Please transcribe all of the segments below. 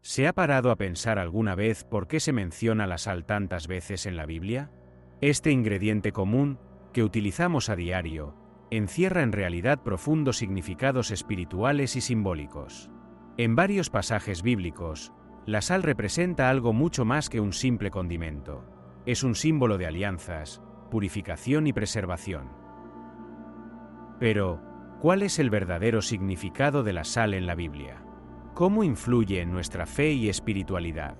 ¿Se ha parado a pensar alguna vez por qué se menciona la sal tantas veces en la Biblia? Este ingrediente común, que utilizamos a diario, encierra en realidad profundos significados espirituales y simbólicos. En varios pasajes bíblicos, la sal representa algo mucho más que un simple condimento. Es un símbolo de alianzas, purificación y preservación. Pero, ¿cuál es el verdadero significado de la sal en la Biblia? ¿Cómo influye en nuestra fe y espiritualidad?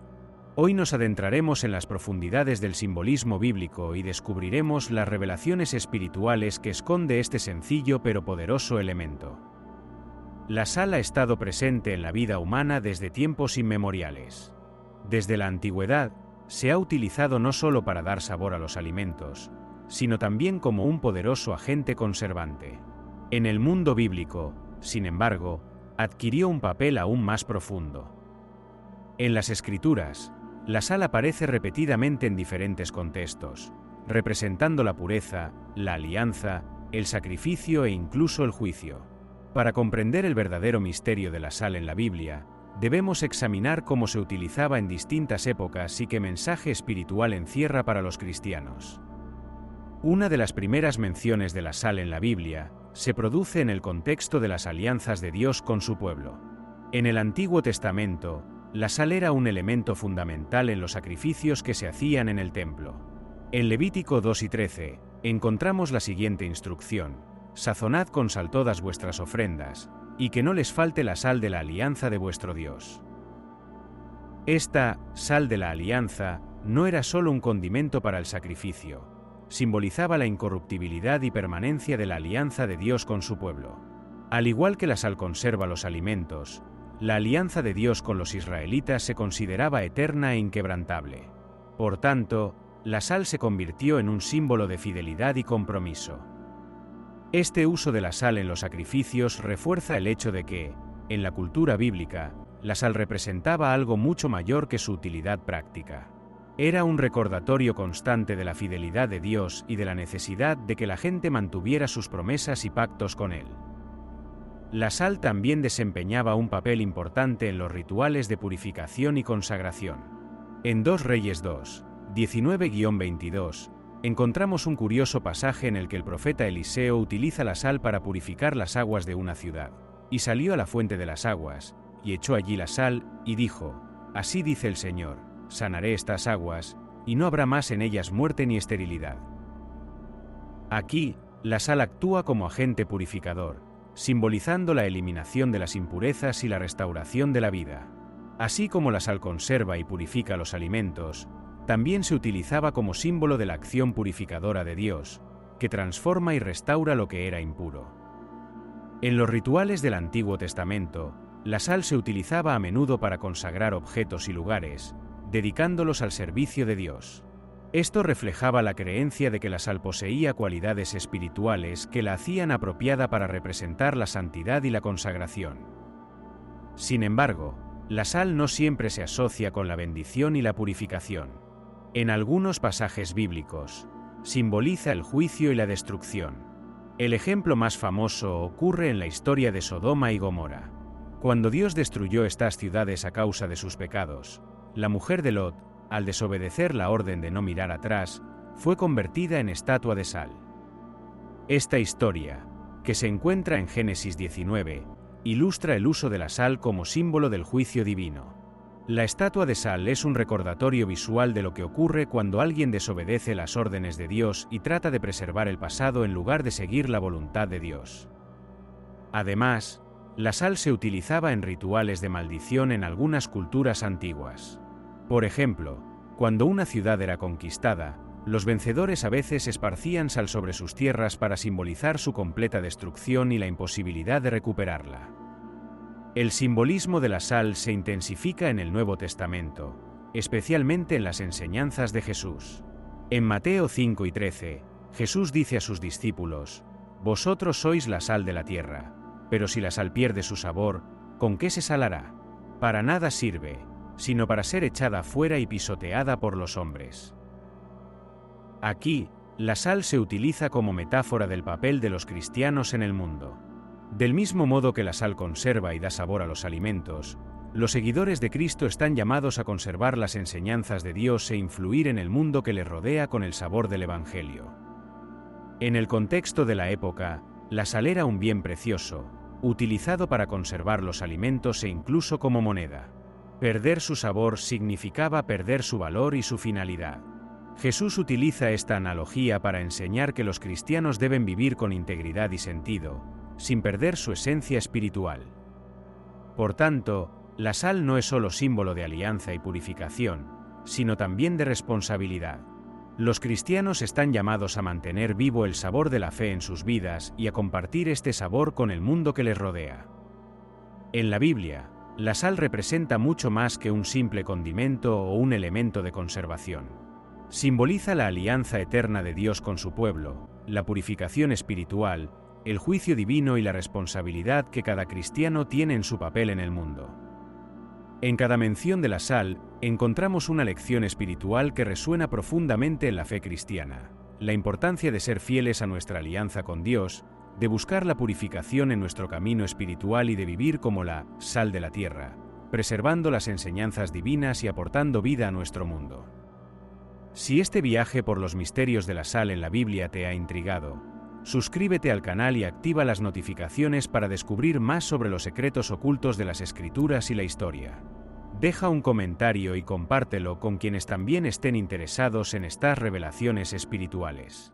Hoy nos adentraremos en las profundidades del simbolismo bíblico y descubriremos las revelaciones espirituales que esconde este sencillo pero poderoso elemento. La sal ha estado presente en la vida humana desde tiempos inmemoriales. Desde la antigüedad, se ha utilizado no solo para dar sabor a los alimentos, sino también como un poderoso agente conservante. En el mundo bíblico, sin embargo, adquirió un papel aún más profundo. En las Escrituras, la sal aparece repetidamente en diferentes contextos, representando la pureza, la alianza, el sacrificio e incluso el juicio. Para comprender el verdadero misterio de la sal en la Biblia, debemos examinar cómo se utilizaba en distintas épocas y qué mensaje espiritual encierra para los cristianos. Una de las primeras menciones de la sal en la Biblia se produce en el contexto de las alianzas de Dios con su pueblo. En el Antiguo Testamento, la sal era un elemento fundamental en los sacrificios que se hacían en el templo. En Levítico 2 y 13, encontramos la siguiente instrucción: sazonad con sal todas vuestras ofrendas, y que no les falte la sal de la alianza de vuestro Dios. Esta sal de la alianza no era solo un condimento para el sacrificio, simbolizaba la incorruptibilidad y permanencia de la alianza de Dios con su pueblo. Al igual que la sal conserva los alimentos, la alianza de Dios con los israelitas se consideraba eterna e inquebrantable. Por tanto, la sal se convirtió en un símbolo de fidelidad y compromiso. Este uso de la sal en los sacrificios refuerza el hecho de que, en la cultura bíblica, la sal representaba algo mucho mayor que su utilidad práctica. Era un recordatorio constante de la fidelidad de Dios y de la necesidad de que la gente mantuviera sus promesas y pactos con Él. La sal también desempeñaba un papel importante en los rituales de purificación y consagración. En 2 Reyes 2, 19-22, encontramos un curioso pasaje en el que el profeta Eliseo utiliza la sal para purificar las aguas de una ciudad. Y salió a la fuente de las aguas, y echó allí la sal, y dijo: así dice el Señor, sanaré estas aguas, y no habrá más en ellas muerte ni esterilidad. Aquí, la sal actúa como agente purificador, simbolizando la eliminación de las impurezas y la restauración de la vida. Así como la sal conserva y purifica los alimentos, también se utilizaba como símbolo de la acción purificadora de Dios, que transforma y restaura lo que era impuro. En los rituales del Antiguo Testamento, la sal se utilizaba a menudo para consagrar objetos y lugares, dedicándolos al servicio de Dios. Esto reflejaba la creencia de que la sal poseía cualidades espirituales que la hacían apropiada para representar la santidad y la consagración. Sin embargo, la sal no siempre se asocia con la bendición y la purificación. En algunos pasajes bíblicos, simboliza el juicio y la destrucción. El ejemplo más famoso ocurre en la historia de Sodoma y Gomorra. Cuando Dios destruyó estas ciudades a causa de sus pecados, la mujer de Lot, al desobedecer la orden de no mirar atrás, fue convertida en estatua de sal. Esta historia, que se encuentra en Génesis 19, ilustra el uso de la sal como símbolo del juicio divino. La estatua de sal es un recordatorio visual de lo que ocurre cuando alguien desobedece las órdenes de Dios y trata de preservar el pasado en lugar de seguir la voluntad de Dios. Además, la sal se utilizaba en rituales de maldición en algunas culturas antiguas. Por ejemplo, cuando una ciudad era conquistada, los vencedores a veces esparcían sal sobre sus tierras para simbolizar su completa destrucción y la imposibilidad de recuperarla. El simbolismo de la sal se intensifica en el Nuevo Testamento, especialmente en las enseñanzas de Jesús. En Mateo 5 y 13, Jesús dice a sus discípulos: «Vosotros sois la sal de la tierra, pero si la sal pierde su sabor, ¿con qué se salará? Para nada sirve, sino para ser echada fuera y pisoteada por los hombres». Aquí, la sal se utiliza como metáfora del papel de los cristianos en el mundo. Del mismo modo que la sal conserva y da sabor a los alimentos, Los seguidores de Cristo están llamados a conservar las enseñanzas de Dios e influir en el mundo que les rodea con el sabor del Evangelio. En el contexto de la época, la sal era un bien precioso, utilizado para conservar los alimentos e incluso como moneda. Perder su sabor significaba perder su valor y su finalidad. Jesús utiliza esta analogía para enseñar que los cristianos deben vivir con integridad y sentido, sin perder su esencia espiritual. Por tanto, la sal no es solo símbolo de alianza y purificación, sino también de responsabilidad. Los cristianos están llamados a mantener vivo el sabor de la fe en sus vidas y a compartir este sabor con el mundo que les rodea. En la Biblia, la sal representa mucho más que un simple condimento o un elemento de conservación. Simboliza la alianza eterna de Dios con su pueblo, la purificación espiritual, el juicio divino y la responsabilidad que cada cristiano tiene en su papel en el mundo. En cada mención de la sal, encontramos una lección espiritual que resuena profundamente en la fe cristiana: la importancia de ser fieles a nuestra alianza con Dios, de buscar la purificación en nuestro camino espiritual y de vivir como la sal de la tierra, preservando las enseñanzas divinas y aportando vida a nuestro mundo. Si este viaje por los misterios de la sal en la Biblia te ha intrigado, suscríbete al canal y activa las notificaciones para descubrir más sobre los secretos ocultos de las Escrituras y la historia. Deja un comentario y compártelo con quienes también estén interesados en estas revelaciones espirituales.